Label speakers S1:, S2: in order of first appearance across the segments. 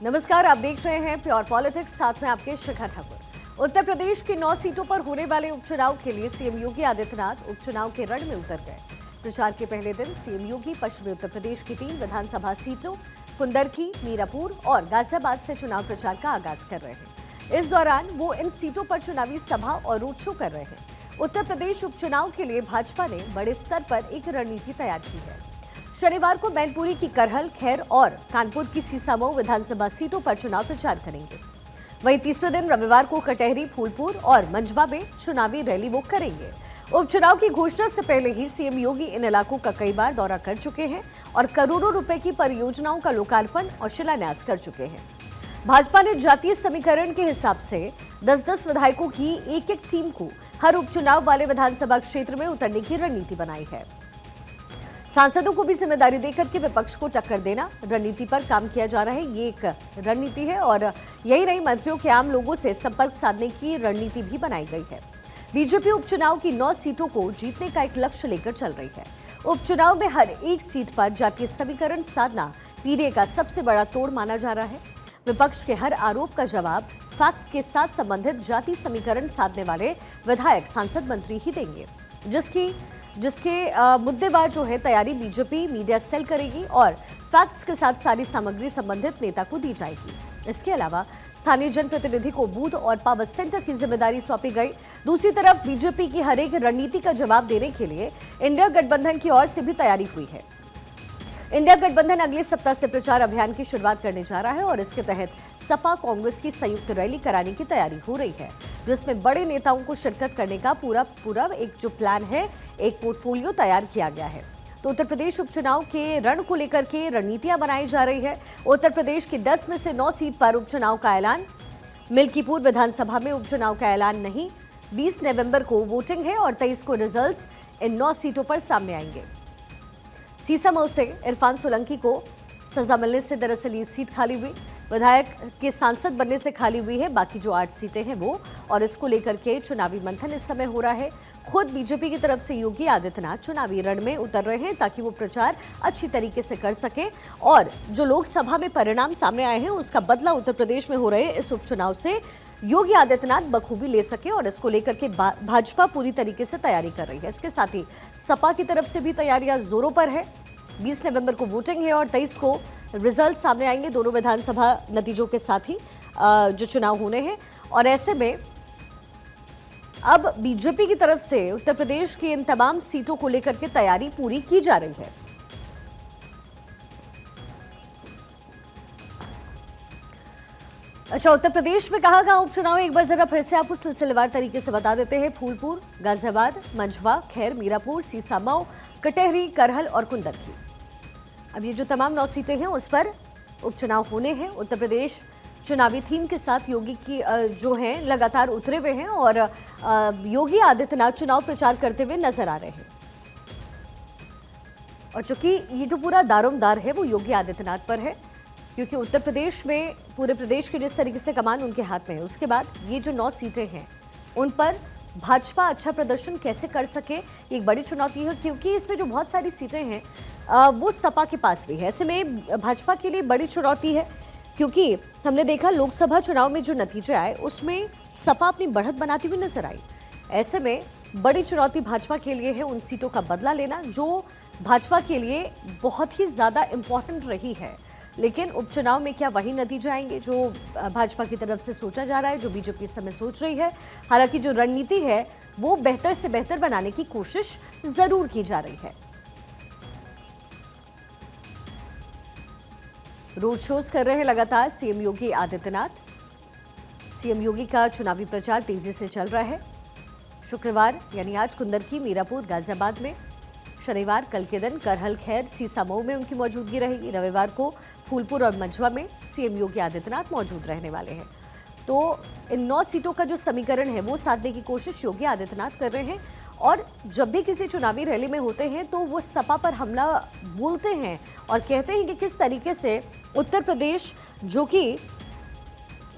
S1: नमस्कार, आप देख रहे हैं प्योर पॉलिटिक्स, साथ में आपके शिखा ठाकुर। उत्तर प्रदेश की 9 सीटों पर होने वाले उपचुनाव के लिए सीएम योगी आदित्यनाथ उपचुनाव के रण में उतर गए। प्रचार के पहले दिन सीएम योगी पश्चिमी उत्तर प्रदेश की 3 विधानसभा सीटों कुंदरकी, मीरापुर और गाजियाबाद से चुनाव प्रचार का आगाज कर रहे हैं। इस दौरान वो इन सीटों पर चुनावी सभा और रोड शो कर रहे हैं। उत्तर प्रदेश उपचुनाव के लिए भाजपा ने बड़े स्तर पर एक रणनीति तैयार की है। शनिवार को मैनपुरी की करहल, खैर और कानपुर की सीसामऊ विधानसभा सीटों पर चुनाव प्रचार करेंगे। वहीं तीसरे दिन रविवार को कटहरी, फूलपुर और मंझवा में चुनावी रैली वो करेंगे। उपचुनाव की घोषणा से पहले ही सीएम योगी इन इलाकों का कई बार दौरा कर चुके हैं और करोड़ों रुपए की परियोजनाओं का लोकार्पण और शिलान्यास कर चुके हैं। भाजपा ने जातीय समीकरण के हिसाब से 10-10 विधायकों की एक टीम को हर उपचुनाव वाले विधानसभा क्षेत्र में उतरने की रणनीति बनाई है। सांसदों को भी जिम्मेदारी देकर के विपक्ष को टक्कर देना रणनीति पर काम किया जा रहा है। ये एक रणनीति है और यही नहीं, मंत्रियों के आम लोगों से संपर्क साधने की रणनीति भी बनाई गई है। बीजेपी उपचुनाव की 9 सीटों को जीतने का एक लक्ष्य लेकर चल रही है। उपचुनाव में हर एक सीट पर जातीय समीकरण साधना पीढ़ी का सबसे बड़ा तोड़ माना जा रहा है। विपक्ष के हर आरोप का जवाब फैक्ट के साथ संबंधित जाति समीकरण साधने वाले विधायक, सांसद, मंत्री ही देंगे, जिसके मुद्देवार जो है तैयारी बीजेपी मीडिया सेल करेगी और फैक्ट्स के साथ सारी सामग्री संबंधित नेता को दी जाएगी। इसके अलावा स्थानीय जनप्रतिनिधि को बूथ और पावर सेंटर की जिम्मेदारी सौंपी गई। दूसरी तरफ बीजेपी की हर एक रणनीति का जवाब देने के लिए इंडिया गठबंधन की ओर से भी तैयारी हुई है। इंडिया गठबंधन अगले सप्ताह से प्रचार अभियान की शुरुआत करने जा रहा है और इसके तहत सपा कांग्रेस की संयुक्त रैली कराने की तैयारी हो रही है, जिसमें बड़े नेताओं को शिरकत करने का पूरा एक जो प्लान है, एक पोर्टफोलियो तैयार किया गया है। तो उत्तर प्रदेश उपचुनाव के रण को लेकर के रणनीतियां बनाई जा रही है। उत्तर प्रदेश की 10 में से 9 सीट पर उपचुनाव का ऐलान। मिल्कीपुर विधानसभा में उपचुनाव का ऐलान नहीं। 20 नवंबर को वोटिंग है और 23 को रिजल्ट्स इन 9 सीटों पर सामने आएंगे। सीसामऊ से इरफान सोलंकी को सजा मिलने से दरअसल ये सीट खाली हुई, विधायक के सांसद बनने से खाली हुई है। बाकी जो 8 सीटें हैं वो, और इसको लेकर के चुनावी मंथन इस समय हो रहा है। खुद बीजेपी की तरफ से योगी आदित्यनाथ चुनावी रण में उतर रहे हैं ताकि वो प्रचार अच्छी तरीके से कर सके और जो लोकसभा में परिणाम सामने आए हैं उसका बदला उत्तर प्रदेश में हो रहे इस उपचुनाव से योगी आदित्यनाथ बखूबी ले सके, और इसको लेकर के भाजपा पूरी तरीके से तैयारी कर रही है। इसके साथ ही सपा की तरफ से भी तैयारियां जोरों पर है। 20 नवंबर को वोटिंग है और 23 को रिजल्ट सामने आएंगे, दोनों विधानसभा नतीजों के साथ ही जो चुनाव होने हैं। और ऐसे में अब बीजेपी की तरफ से उत्तर प्रदेश की इन तमाम सीटों को लेकर के तैयारी पूरी की जा रही है। अच्छा, उत्तर प्रदेश में कहां उपचुनाव है, एक बार जरा फिर से आपको सिलसिलेवार तरीके से बता देते हैं। फूलपुर, गाजियाबाद, मंझवा, खैर, मीरापुर, सीसामऊ, कटहरी, करहल और कुंदरकी। अब ये जो तमाम 9 सीटें हैं उस पर उपचुनाव होने हैं। उत्तर प्रदेश चुनावी थीम के साथ योगी की जो हैं लगातार उतरे हुए हैं और योगी आदित्यनाथ चुनाव प्रचार करते हुए नजर आ रहे हैं। और चूंकि ये जो पूरा दारोमदार है वो योगी आदित्यनाथ पर है, क्योंकि उत्तर प्रदेश में पूरे प्रदेश की जिस तरीके से कमान उनके हाथ में है, उसके बाद ये जो 9 सीटें हैं उन पर भाजपा अच्छा प्रदर्शन कैसे कर सके, एक बड़ी चुनौती है, क्योंकि इसमें जो बहुत सारी सीटें हैं वो सपा के पास भी है। ऐसे में भाजपा के लिए बड़ी चुनौती है, क्योंकि हमने देखा लोकसभा चुनाव में जो नतीजे आए उसमें सपा अपनी बढ़त बनाती हुई नजर आई। ऐसे में बड़ी चुनौती भाजपा के लिए है उन सीटों का बदला लेना, जो भाजपा के लिए बहुत ही ज्यादा इंपॉर्टेंट रही है। लेकिन उपचुनाव में क्या वही नतीजे आएंगे जो भाजपा की तरफ से सोचा जा रहा है, जो बीजेपी इस समय सोच रही है? हालांकि जो रणनीति है वो बेहतर से बेहतर बनाने की कोशिश जरूर की जा रही है। रोड शोज कर रहे हैं लगातार सीएम योगी आदित्यनाथ। सीएम योगी का चुनावी प्रचार तेजी से चल रहा है। शुक्रवार यानी आज कुंदरकी, मीरापुर, गाजियाबाद में, शनिवार कल के दिन करहल, खैर, सीसामऊ में उनकी मौजूदगी रहेगी। रविवार को फूलपुर और मंझवा में सीएम योगी आदित्यनाथ मौजूद रहने वाले हैं। तो इन 9 सीटों का जो समीकरण है वो साधने की कोशिश योगी आदित्यनाथ कर रहे हैं। और जब भी किसी चुनावी रैली में होते हैं तो वो सपा पर हमला बोलते हैं और कहते हैं कि किस तरीके से उत्तर प्रदेश, जो कि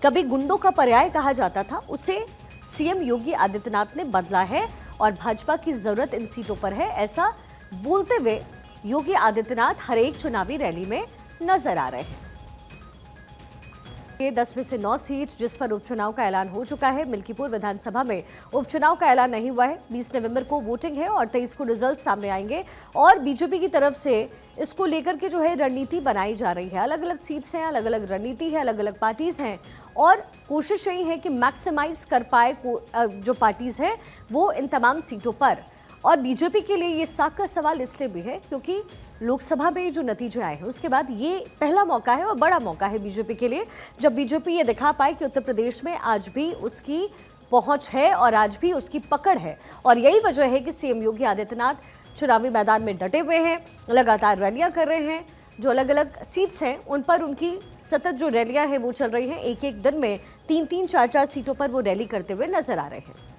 S1: कभी गुंडों का पर्याय कहा जाता था, उसे सीएम योगी आदित्यनाथ ने बदला है और भाजपा की जरूरत इन सीटों पर है, ऐसा बोलते हुए योगी आदित्यनाथ हर एक चुनावी रैली में नजर आ रहे हैं। ये 10 में से 9 सीट जिस पर उपचुनाव का ऐलान हो चुका है। मिल्कीपुर विधानसभा में उपचुनाव का ऐलान नहीं हुआ है। 20 नवंबर को वोटिंग है और 23 को रिजल्ट सामने आएंगे और बीजेपी की तरफ से इसको लेकर के जो है रणनीति बनाई जा रही है। अलग अलग सीट्स हैं, अलग अलग रणनीति है, अलग अलग पार्टीज हैं और कोशिश यही है कि मैक्सिमाइज कर पाए जो पार्टीज है वो इन तमाम सीटों पर। और बीजेपी के लिए ये साख का सवाल इसलिए भी है क्योंकि लोकसभा में जो नतीजे आए हैं उसके बाद ये पहला मौका है और बड़ा मौका है बीजेपी के लिए, जब बीजेपी ये दिखा पाए कि उत्तर प्रदेश में आज भी उसकी पहुंच है और आज भी उसकी पकड़ है। और यही वजह है कि सीएम योगी आदित्यनाथ चुनावी मैदान में डटे हुए हैं, लगातार रैलियां कर रहे हैं। जो अलग अलग सीट्स हैं उन पर उनकी सतत जो रैलियां हैं वो चल रही हैं। एक एक दिन में 3-3, 4-4 सीटों पर वो रैली करते हुए नजर आ रहे हैं।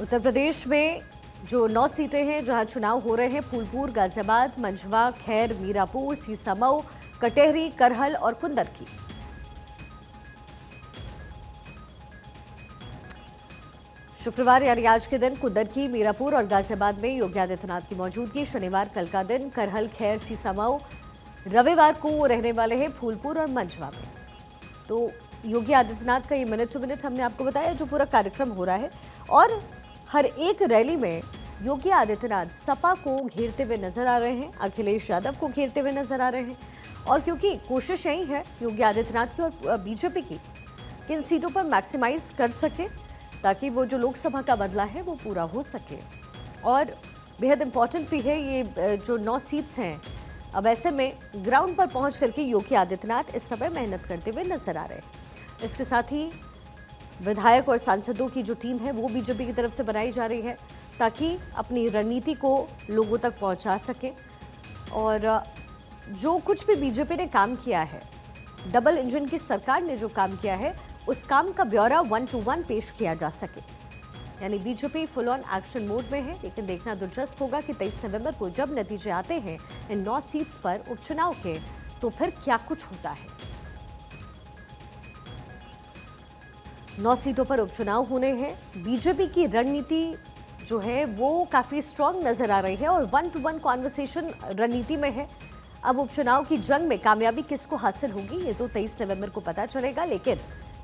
S1: उत्तर प्रदेश में जो 9 सीटें हैं जहां चुनाव हो रहे हैं, फूलपुर, गाजियाबाद, मंझवा, खैर, मीरापुर, सीसामऊ, कटेहरी, करहल और कुंदरकी। शुक्रवार यानी आज के दिन कुंदरकी, मीरापुर और गाजियाबाद में योगी आदित्यनाथ की मौजूदगी। शनिवार कल का दिन करहल, खैर, सीसामऊ। रविवार को वो रहने वाले हैं फूलपुर और मंझवा में। तो योगी आदित्यनाथ का ये मिनट टू मिनट हमने आपको बताया जो पूरा कार्यक्रम हो रहा है और हर एक रैली में योगी आदित्यनाथ सपा को घेरते हुए नजर आ रहे हैं, अखिलेश यादव को घेरते हुए नजर आ रहे हैं। और क्योंकि कोशिश यही है योगी आदित्यनाथ की और बीजेपी की कि इन सीटों पर मैक्सिमाइज कर सके ताकि वो जो लोकसभा का बदला है वो पूरा हो सके। और बेहद इंपॉर्टेंट भी है ये जो 9 सीट्स हैं। अब ऐसे में ग्राउंड पर पहुंच करके योगी आदित्यनाथ इस समय मेहनत करते हुए नजर आ रहे हैं। इसके साथ ही विधायक और सांसदों की जो टीम है वो बीजेपी की तरफ से बनाई जा रही है ताकि अपनी रणनीति को लोगों तक पहुंचा सके। और जो कुछ भी बीजेपी ने काम किया है, डबल इंजन की सरकार ने जो काम किया है, उस काम का ब्यौरा 1-to-1 पेश किया जा सके। यानी BJP full on action mode में है। लेकिन देखना दिलचस्प होगा कि 23 नवंबर को जब नतीजे आते हैं इन 9 सीट्स पर उपचुनाव के, तो फिर क्या कुछ होता है। 9 सीटों पर उपचुनाव होने हैं। बीजेपी की रणनीति जो है वो काफ़ी स्ट्रांग नजर आ रही है और 1-to-1 कॉन्वर्सेशन रणनीति में है। अब उपचुनाव की जंग में कामयाबी किसको हासिल होगी ये तो 23 नवंबर को पता चलेगा। लेकिन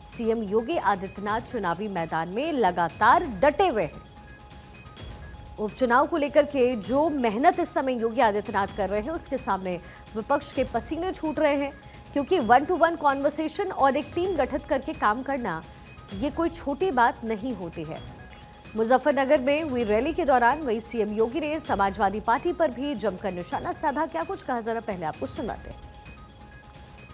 S1: सीएम योगी आदित्यनाथ चुनावी मैदान में लगातार डटे हुए हैं। उपचुनाव को लेकर के जो मेहनत इस समय योगी आदित्यनाथ कर रहे हैं उसके सामने विपक्ष के पसीने छूट रहे हैं, क्योंकि 1-to-1 कॉन्वर्सेशन और एक टीम गठित करके काम करना ये कोई छोटी बात नहीं होती है। मुजफ्फरनगर में हुई रैली के दौरान वही सीएम योगी ने समाजवादी पार्टी पर भी जमकर निशाना साधा। क्या कुछ कहा, जरा पहले आपको सुनाते हैं।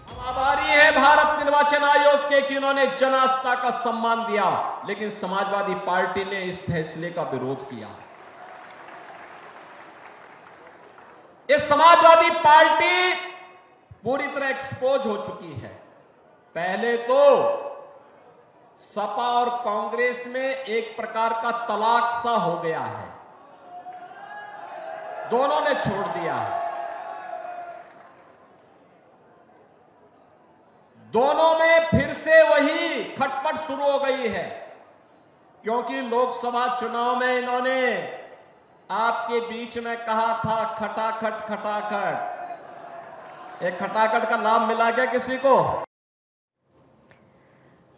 S2: हम आभारी है भारत निर्वाचन आयोग के कि उन्होंने जन आस्था का सम्मान दिया, लेकिन समाजवादी पार्टी ने इस फैसले का विरोध किया। ये समाजवादी पार्टी पूरी तरह एक्सपोज हो चुकी है। पहले तो सपा और कांग्रेस में एक प्रकार का तलाक सा हो गया है, दोनों ने छोड़ दिया है। दोनों में फिर से वही खटपट शुरू हो गई है, क्योंकि लोकसभा चुनाव में इन्होंने आपके बीच में कहा था खटाखट खटाखट। एक खटाखट का लाभ मिला क्या किसी को?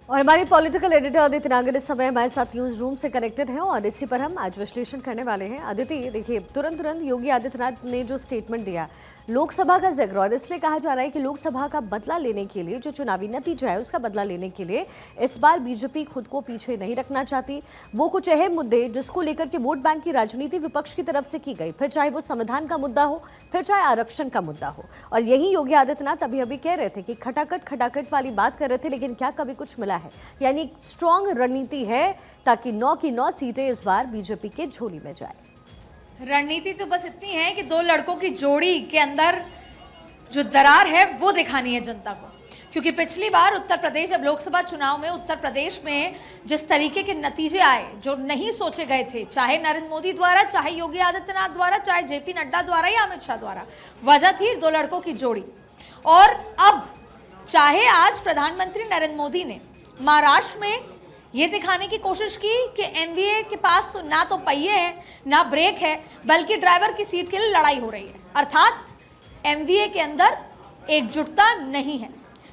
S1: और हमारी पॉलिटिकल एडिटर अदिति नागर इस समय हमारे साथ न्यूज रूम से कनेक्टेड हैं और इसी पर हम आज विश्लेषण करने वाले हैं। अदिति, देखिए तुरंत योगी आदित्यनाथ ने जो स्टेटमेंट दिया, लोकसभा का जिक्र, और इसलिए कहा जा रहा है कि लोकसभा का बदला लेने के लिए, जो चुनावी नतीजा है उसका बदला लेने के लिए इस बार बीजेपी खुद को पीछे नहीं रखना चाहती। वो कुछ अहम मुद्दे जिसको लेकर के वोट बैंक की राजनीति विपक्ष की तरफ से की गई, फिर चाहे वो संविधान का मुद्दा हो, फिर चाहे आरक्षण का मुद्दा हो, और यही योगी आदित्यनाथ अभी कह रहे थे कि खटाखट वाली बात कर रहे थे, लेकिन क्या कभी कुछ मिला है? यानी स्ट्रॉन्ग रणनीति है ताकि 9 की 9 सीटें इस बार बीजेपी के झोली में जाए।
S3: रणनीति तो बस इतनी है कि 2 लड़कों की जोड़ी के अंदर जो दरार है वो दिखानी है जनता को, क्योंकि पिछली बार उत्तर प्रदेश, जब लोकसभा चुनाव में उत्तर प्रदेश में जिस तरीके के नतीजे आए जो नहीं सोचे गए थे, चाहे नरेंद्र मोदी द्वारा, चाहे योगी आदित्यनाथ द्वारा, चाहे जेपी नड्डा द्वारा या अमित शाह द्वारा, वजह थी 2 लड़कों की जोड़ी। और अब चाहे आज प्रधानमंत्री नरेंद्र मोदी ने महाराष्ट्र में ये दिखाने की कोशिश की कि एनडीए के पास तो ना तो पहिए हैं ना ब्रेक है, बल्कि ड्राइवर की सीट के लिए लड़ाई हो रही है। अर्थात एनडीए के अंदर एकजुटता नहीं है,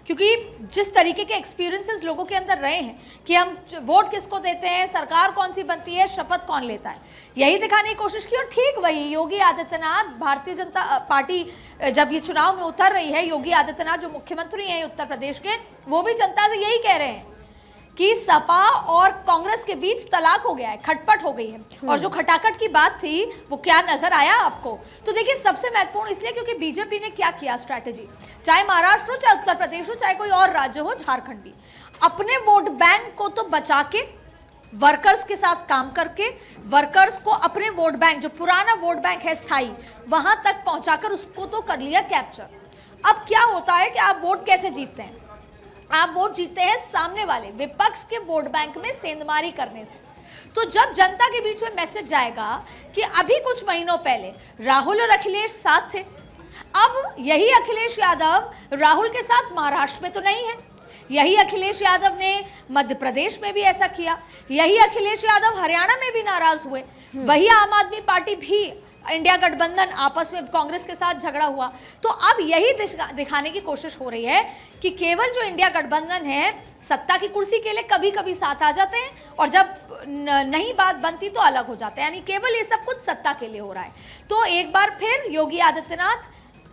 S3: क्योंकि जिस तरीके के एक्सपीरियंसेस लोगों के अंदर रहे हैं कि हम वोट किसको देते हैं, सरकार कौन सी बनती है, शपथ कौन लेता है, यही दिखाने की कोशिश की। और ठीक वही योगी आदित्यनाथ, भारतीय जनता पार्टी जब ये चुनाव में उतर रही है, योगी आदित्यनाथ जो मुख्यमंत्री हैं उत्तर प्रदेश के, वो भी जनता से यही कह रहे हैं कि सपा और कांग्रेस के बीच तलाक हो गया है, खटपट हो गई है। और जो खटाखट की बात थी वो क्या नजर आया आपको? तो देखिए, सबसे महत्वपूर्ण इसलिए क्योंकि बीजेपी ने क्या किया स्ट्रैटेजी, चाहे महाराष्ट्र हो, चाहे उत्तर प्रदेश हो, चाहे कोई और राज्य हो, झारखंड भी, अपने वोट बैंक को तो बचा के, वर्कर्स के साथ काम करके, वर्कर्स को अपने वोट बैंक, जो पुराना वोट बैंक है स्थायी, वहां तक पहुंचाकर उसको तो कर लिया कैप्चर। अब क्या होता है कि आप वोट कैसे जीतते हैं? आप वोट जीतते हैं सामने वाले विपक्ष के वोट बैंक में सेंधमारी करने से। तो जब जनता के बीच में मैसेज जाएगा कि अभी कुछ महीनों पहले राहुल और अखिलेश साथ थे, अब यही अखिलेश यादव राहुल के साथ महाराष्ट्र में तो नहीं है, यही अखिलेश यादव ने मध्य प्रदेश में भी ऐसा किया, यही अखिलेश यादव हरियाणा में भी नाराज हुए, वही आम आदमी पार्टी भी, इंडिया गठबंधन आपस में कांग्रेस के साथ झगड़ा हुआ। तो अब यही दिखाने की कोशिश हो रही है कि केवल जो इंडिया गठबंधन है, सत्ता की कुर्सी के लिए कभी कभी साथ आ जाते हैं और जब नहीं बात बनती तो अलग हो जाते हैं, यानी केवल ये सब कुछ सत्ता के लिए हो रहा है। तो एक बार फिर योगी आदित्यनाथ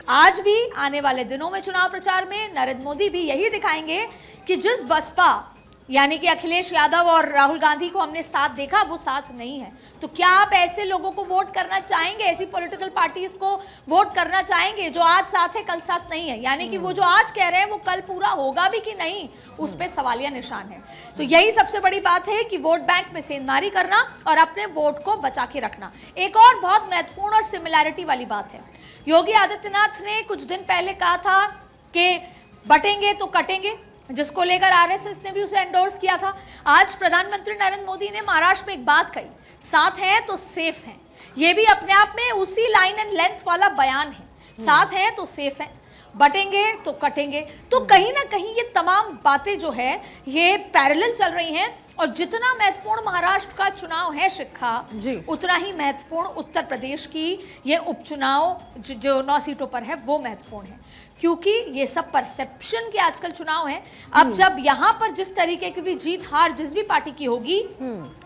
S3: आज भी आने वाले दिनों में चुनाव प्रचार में, नरेंद्र मोदी भी यही दिखाएंगे कि जिस बसपा यानी कि अखिलेश यादव और राहुल गांधी को हमने साथ देखा, वो साथ नहीं है। तो क्या आप ऐसे लोगों को वोट करना चाहेंगे, ऐसी पॉलिटिकल पार्टीज को वोट करना चाहेंगे जो आज साथ है कल साथ नहीं है? यानी कि वो जो आज कह रहे हैं वो कल पूरा होगा भी कि नहीं, उस पर सवालिया निशान है। तो यही सबसे बड़ी बात है कि वोट बैंक में सेंधमारी करना और अपने वोट को बचा के रखना। एक और बहुत महत्वपूर्ण और सिमिलैरिटी वाली बात है, योगी आदित्यनाथ ने कुछ दिन पहले कहा था कि बटेंगे तो कटेंगे, जिसको लेकर आरएसएस ने भी उसे एंडोर्स किया था। आज प्रधानमंत्री नरेंद्र मोदी ने महाराष्ट्र में एक बात कही, साथ हैं तो सेफ हैं। ये भी अपने आप में उसी लाइन एंड लेंथ वाला बयान है, साथ हैं तो सेफ हैं, बटेंगे तो कटेंगे। तो कहीं ना कहीं ये तमाम बातें जो है ये पैरेलल चल रही हैं। और जितना महत्वपूर्ण महाराष्ट्र का चुनाव है शिक्षा, उतना ही महत्वपूर्ण उत्तर प्रदेश की ये उपचुनाव जो 9 सीटों पर है वो महत्वपूर्ण है, क्योंकि ये सब परसेप्शन के आजकल चुनाव हैं। अब जब यहाँ पर जिस तरीके की भी जीत हार जिस भी पार्टी की होगी,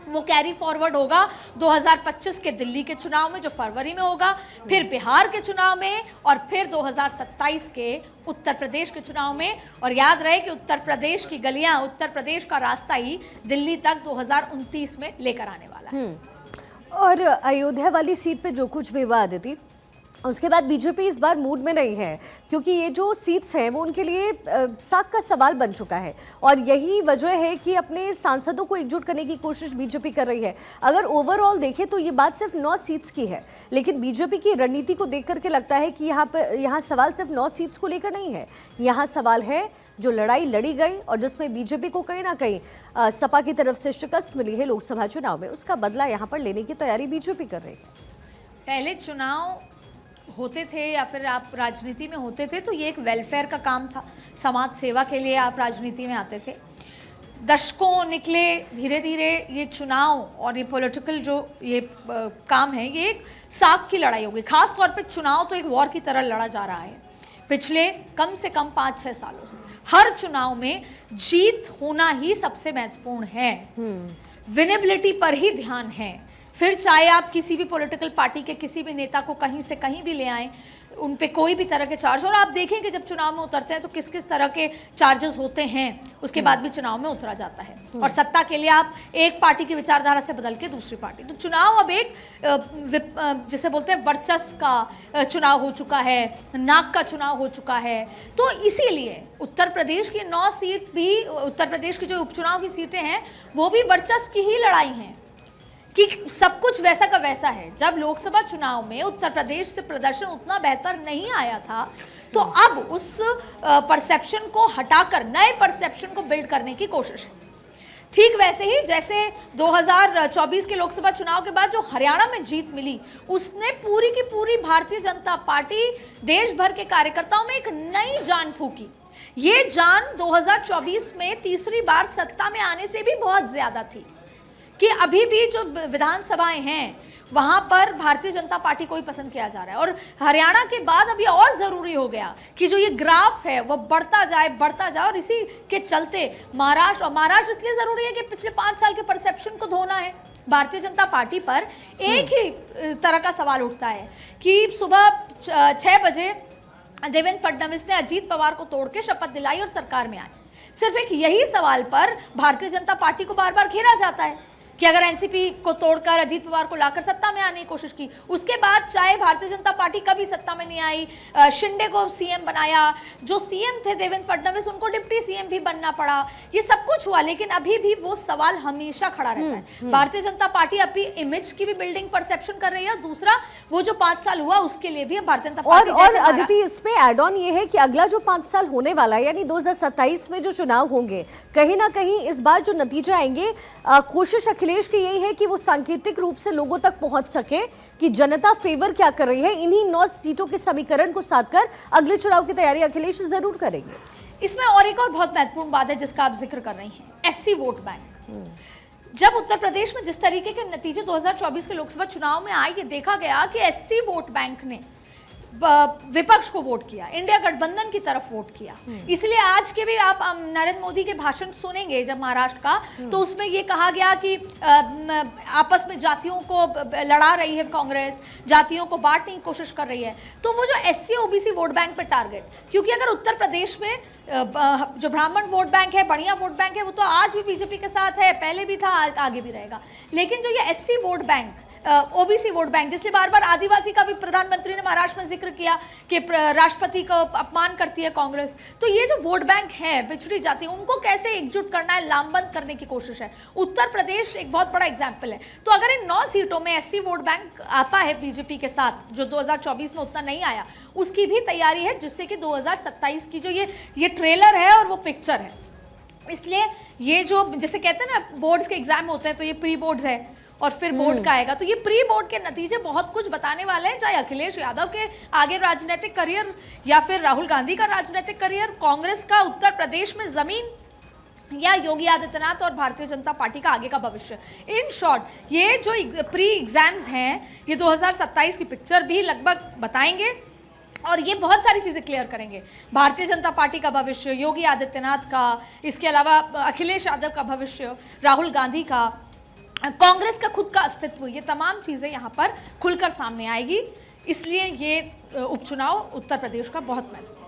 S3: वो कैरी फॉरवर्ड होगा 2025 के दिल्ली के चुनाव में जो फरवरी में होगा, फिर बिहार के चुनाव में और फिर 2027 के उत्तर प्रदेश के चुनाव में। और याद रहे कि उत्तर प्रदेश की गलियां, उत्तर प्रदेश का रास्ता ही दिल्ली तक 2029 में लेकर आने वाला है।
S1: और अयोध्या वाली सीट पे जो कुछ भी हुआ अदिति, उसके बाद बीजेपी इस बार मूड में नहीं है, क्योंकि ये जो सीट्स हैं वो उनके लिए साख का सवाल बन चुका है। और यही वजह है कि अपने सांसदों को एकजुट करने की कोशिश बीजेपी कर रही है। अगर ओवरऑल देखें तो ये बात सिर्फ 9 सीट्स की है, लेकिन बीजेपी की रणनीति को देख करके लगता है कि यहाँ सवाल सिर्फ 9 सीट्स को लेकर नहीं है। यहाँ सवाल है जो लड़ाई लड़ी गई और जिसमें बीजेपी को कहीं ना कहीं सपा की तरफ से शिकस्त मिली है लोकसभा चुनाव में, उसका बदला यहाँ पर लेने की तैयारी बीजेपी कर रही है।
S3: पहले चुनाव होते थे या फिर आप राजनीति में होते थे तो ये एक वेलफेयर का काम था, समाज सेवा के लिए आप राजनीति में आते थे। दशकों निकले, धीरे धीरे ये चुनाव और ये पॉलिटिकल जो ये काम है ये एक साख की लड़ाई होगी। खास तौर पे चुनाव तो एक वॉर की तरह लड़ा जा रहा है पिछले कम से कम 5-6 सालों से। हर चुनाव में जीत होना ही सबसे महत्वपूर्ण है, विनेबिलिटी पर ही ध्यान है। फिर चाहे आप किसी भी पॉलिटिकल पार्टी के किसी भी नेता को कहीं से कहीं भी ले आएं, उन पे कोई भी तरह के चार्ज, और आप देखें कि जब चुनाव में उतरते हैं तो किस किस तरह के चार्जेस होते हैं, उसके बाद भी चुनाव में उतरा जाता है। और सत्ता के लिए आप एक पार्टी की विचारधारा से बदल के दूसरी पार्टी। तो चुनाव अब एक जिसे बोलते हैं वर्चस्व का चुनाव हो चुका है, नाक का चुनाव हो चुका है। तो इसीलिए उत्तर प्रदेश की 9 सीट भी, उत्तर प्रदेश की जो उपचुनाव की सीटें हैं वो भी वर्चस्व की ही लड़ाई हैं कि सब कुछ वैसा का वैसा है। जब लोकसभा चुनाव में उत्तर प्रदेश से प्रदर्शन उतना बेहतर नहीं आया था, तो अब उस परसेप्शन को हटाकर नए परसेप्शन को बिल्ड करने की कोशिश है। ठीक वैसे ही जैसे 2024 के लोकसभा चुनाव के बाद जो हरियाणा में जीत मिली, उसने पूरी की पूरी भारतीय जनता पार्टी, देश भर के कार्यकर्ताओं में एक नई जान फूकी ये जान 2024 में तीसरी बार सत्ता में आने से भी बहुत ज्यादा थी कि अभी भी जो विधानसभाएं हैं वहां पर भारतीय जनता पार्टी को ही पसंद किया जा रहा है। और हरियाणा के बाद अभी और जरूरी हो गया कि जो ये ग्राफ है वो बढ़ता जाए और इसी के चलते महाराष्ट्र इसलिए जरूरी है कि पिछले 5 साल के परसेप्शन को धोना है। भारतीय जनता पार्टी पर एक ही तरह का सवाल उठता है कि सुबह 6 बजे देवेंद्र फडणवीस ने अजीत पवार को तोड़ के शपथ दिलाई और सरकार में आए। सिर्फ एक यही सवाल पर भारतीय जनता पार्टी को बार बार घेरा जाता है कि अगर एनसीपी को तोड़कर अजीत पवार को लाकर सत्ता में आने की कोशिश की, उसके बाद चाहे भारतीय जनता पार्टी कभी सत्ता में नहीं आई, शिंदे को सीएम बनाया, जो सीएम थे देवेंद्र फडणवीस उनको डिप्टी सीएम भी बनना पड़ा, ये सब कुछ हुआ, लेकिन अभी भी वो सवाल हमेशा खड़ा रहता है। भारतीय जनता पार्टी अपनी इमेज की भी बिल्डिंग परसेप्शन कर रही है और दूसरा वो जो 5 साल हुआ उसके लिए भी भारतीय जनता पार्टी
S1: और अदिति इसमें एड ऑन ये है कि अगला जो 5 साल होने वाला है यानी 2027 में जो चुनाव होंगे, कहीं ना कहीं इस बार जो नतीजे आएंगे, कोशिश अखिलेश की यही है कि वो सांकेतिक रूप से लोगों तक पहुंच सके कि जनता फेवर क्या कर रही है। इन्हीं 9 सीटों के समीकरण को साथ कर अगले चुनाव की तैयारी अखिलेश जरूर करेंगे।
S3: इसमें और एक और बहुत महत्वपूर्ण बात है जिसका आप जिक्र कर रही हैं, एससी वोट बैंक। जब उत्तर प्रदेश में जिस तरीके के नतीजे 2024 के लोकसभा चुनाव में आए, ये देखा गया कि एससी वोट बैंक ने विपक्ष को वोट किया, इंडिया गठबंधन की तरफ वोट किया। इसलिए आज के भी आप नरेंद्र मोदी के भाषण सुनेंगे जब महाराष्ट्र का, तो उसमें ये कहा गया कि आपस में जातियों को लड़ा रही है कांग्रेस, जातियों को बांटने की कोशिश कर रही है। तो वो जो एससी ओबीसी वोट बैंक पे टारगेट, क्योंकि अगर उत्तर प्रदेश में जो ब्राह्मण वोट बैंक है, बढ़िया वोट बैंक है, वो तो आज भी बीजेपी के साथ है, पहले भी था, आगे भी रहेगा। लेकिन जो ये SC vote bank, OBC vote bank, जिसलिए बार बार आदिवासी का भी प्रधानमंत्री ने महाराष्ट्र में जिक्र किया कि राष्ट्रपति को अपमान करती है कांग्रेस, तो ये जो वोट बैंक है पिछड़ी जाति, उनको कैसे एकजुट करना है, लामबंद करने की कोशिश है। उत्तर प्रदेश एक बहुत बड़ा एग्जाम्पल है। तो अगर इन 9 सीटों में एससी वोट बैंक आता है बीजेपी के साथ, जो 2024 में उतना नहीं आया, उसकी भी तैयारी है, जिससे कि 2027 की जो ये ट्रेलर है और वो पिक्चर है। इसलिए ये जो जैसे कहते हैं ना बोर्ड्स के एग्जाम होते हैं, तो ये प्री बोर्ड्स है और फिर बोर्ड का आएगा, तो ये प्री बोर्ड के नतीजे बहुत कुछ बताने वाले हैं, चाहे अखिलेश यादव के आगे राजनीतिक करियर या फिर राहुल गांधी का राजनीतिक करियर, कांग्रेस का उत्तर प्रदेश में जमीन, या योगी आदित्यनाथ और भारतीय जनता पार्टी का आगे का भविष्य। इन शॉर्ट ये जो प्री एग्जाम्स हैं, ये 2027 की पिक्चर भी लगभग बताएंगे और ये बहुत सारी चीज़ें क्लियर करेंगे। भारतीय जनता पार्टी का भविष्य, योगी आदित्यनाथ का, इसके अलावा अखिलेश यादव का भविष्य, राहुल गांधी का, कांग्रेस का खुद का अस्तित्व, ये तमाम चीज़ें यहाँ पर खुलकर सामने आएगी। इसलिए ये उपचुनाव उत्तर प्रदेश का बहुत महत्व है।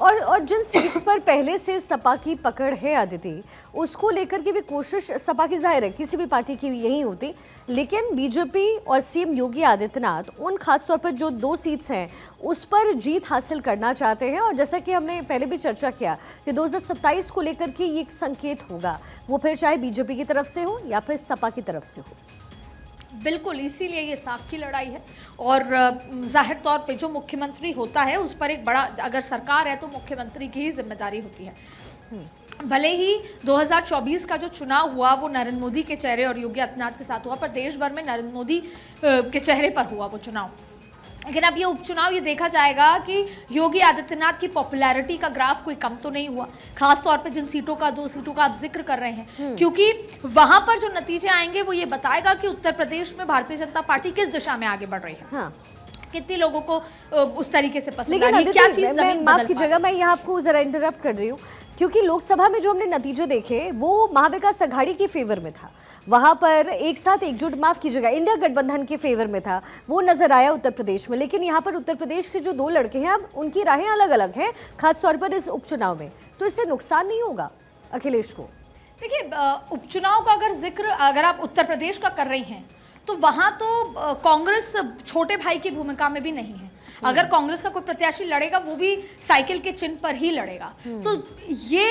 S1: और जिन सीट्स पर पहले से सपा की पकड़ है अदिति, उसको लेकर के भी कोशिश सपा की जाहिर है, किसी भी पार्टी की यही होती, लेकिन बीजेपी और सीएम योगी आदित्यनाथ उन खासतौर पर जो 2 सीट्स हैं उस पर जीत हासिल करना चाहते हैं। और जैसा कि हमने पहले भी चर्चा किया कि 2027 को लेकर के ये एक संकेत होगा, वो फिर चाहे बीजेपी की तरफ से हो या फिर सपा की तरफ से हो।
S3: बिल्कुल, इसीलिए ये साख की लड़ाई है और जाहिर तौर पे जो मुख्यमंत्री होता है उस पर एक बड़ा, अगर सरकार है तो मुख्यमंत्री की ही जिम्मेदारी होती है। भले ही 2024 का जो चुनाव हुआ वो नरेंद्र मोदी के चेहरे और योगी आदित्यनाथ के साथ हुआ, पर देश भर में नरेंद्र मोदी के चेहरे पर हुआ वो चुनाव। लेकिन अब ये उपचुनाव ये देखा जाएगा कि योगी आदित्यनाथ की पॉपुलैरिटी का ग्राफ कोई कम तो नहीं हुआ, खास तौर पे जिन सीटों का 2 सीटों का आप जिक्र कर रहे हैं, क्योंकि वहां पर जो नतीजे आएंगे वो ये बताएगा कि उत्तर प्रदेश में भारतीय जनता पार्टी किस दिशा में आगे बढ़ रही है। हाँ। कितने लोगों को उस तरीके से पसंद आ रही है, क्या चीज जमीन
S1: माफ कीजिएगा, मैं यहाँ आपको जरा इंटरप्ट कर रही हूँ, क्योंकि लोकसभा में जो हमने नतीजे देखे वो महाविकास आघाड़ी के फेवर में था, वहां पर एक साथ एकजुट, माफ कीजिएगा, इंडिया गठबंधन के फेवर में था, वो नजर आया उत्तर प्रदेश में। लेकिन यहाँ पर उत्तर प्रदेश के जो 2 लड़के हैं, अब उनकी राहें अलग अलग हैं, खासतौर पर इस उपचुनाव में, तो इससे नुकसान नहीं होगा अखिलेश को?
S3: देखिए, उपचुनाव का अगर आप उत्तर प्रदेश का कर रही हैं तो वहां तो कांग्रेस छोटे भाई की भूमिका में भी नहीं है। अगर कांग्रेस का कोई प्रत्याशी लड़ेगा वो भी साइकिल के चिन्ह पर ही लड़ेगा। तो ये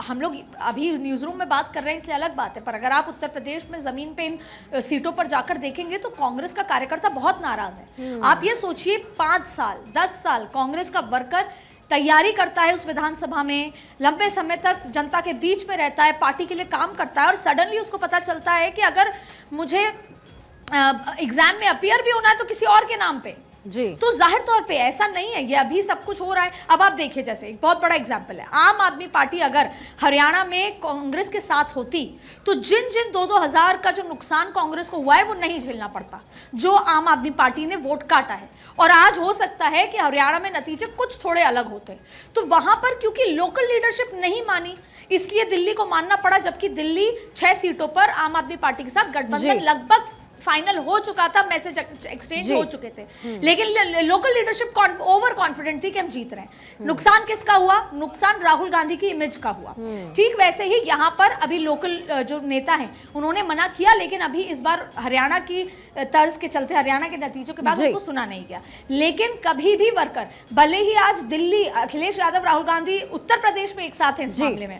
S3: हम लोग अभी न्यूज़ रूम में बात कर रहे हैं इसलिए अलग बात है, पर अगर आप उत्तर प्रदेश में ज़मीन पे इन सीटों पर जाकर देखेंगे तो कांग्रेस का कार्यकर्ता बहुत नाराज है। आप ये सोचिए, 5 साल 10 साल कांग्रेस का वर्कर तैयारी करता है उस विधानसभा में, लंबे समय तक जनता के बीच में रहता है, पार्टी के लिए काम करता है, और सडनली उसको पता चलता है कि अगर मुझे एग्जाम में अपीयर भी होना है तो किसी और के नाम पे,
S1: जी।
S3: तो जाहिर तौर पे ऐसा नहीं है, ये अभी सब कुछ हो रहा है। अब आप देखिए, जैसे एक बहुत बड़ा एग्जाम्पल है, आम आदमी पार्टी अगर हरियाणा में कांग्रेस के साथ होती तो जिन जिन 2-2 हजार का जो नुकसान कांग्रेस को हुआ है वो नहीं झेलना पड़ता, जो आम आदमी पार्टी ने वोट काटा है। और आज हो सकता है कि हरियाणा में नतीजे कुछ थोड़े अलग होते, तो वहां पर क्योंकि लोकल लीडरशिप नहीं मानी इसलिए दिल्ली को मानना पड़ा, जबकि दिल्ली 6 सीटों पर आम आदमी पार्टी के साथ गठबंधन लगभग फाइनल हो चुका था, मैसेज एक्सचेंज हो चुके थे, लेकिन लोकल लीडरशिप ओवर कॉन्फिडेंट थी कि हम जीत रहे हैं। नुकसान किसका हुआ? नुकसान राहुल गांधी की इमेज का हुआ। ठीक वैसे ही यहाँ पर अभी लोकल जो नेता हैं उन्होंने मना किया, लेकिन अभी इस बार हरियाणा की तर्ज के चलते, हरियाणा के नतीजों के बाद उनको सुना नहीं गया। लेकिन कभी भी वर्कर, भले ही आज दिल्ली अखिलेश यादव राहुल गांधी उत्तर प्रदेश में एक साथ हैं इस मामले में,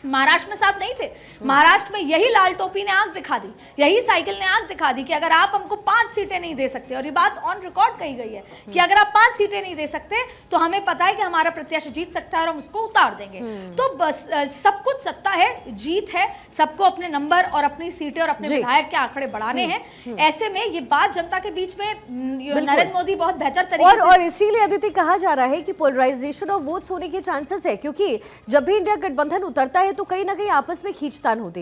S3: महाराष्ट्र में साथ नहीं थे। महाराष्ट्र में यही लाल टोपी ने आंख दिखा दी, यही साइकिल ने आंख दिखा दी कि अगर आप हमको 5 सीटें नहीं दे सकते, और ये बात ऑन रिकॉर्ड कही गई है कि अगर आप 5 सीटें नहीं दे सकते तो हमें पता है कि हमारा प्रत्याशी जीत सकता है और हम उसको उतार देंगे। तो बस सब कुछ सत्ता है, जीत है, सबको अपने नंबर और अपनी सीटें और अपने विधायक के आंकड़े बढ़ाने हैं। ऐसे में ये बात जनता के बीच में नरेंद्र मोदी बहुत बेहतर तरीके से,
S1: और इसीलिए अदिति कहा जा रहा है कि पोलराइजेशन ऑफ वोट्स होने के चांसेस है, क्योंकि जब भी इंडिया गठबंधन उतरता है तो कहीं ना कहीं आपस में खींचतान होती है।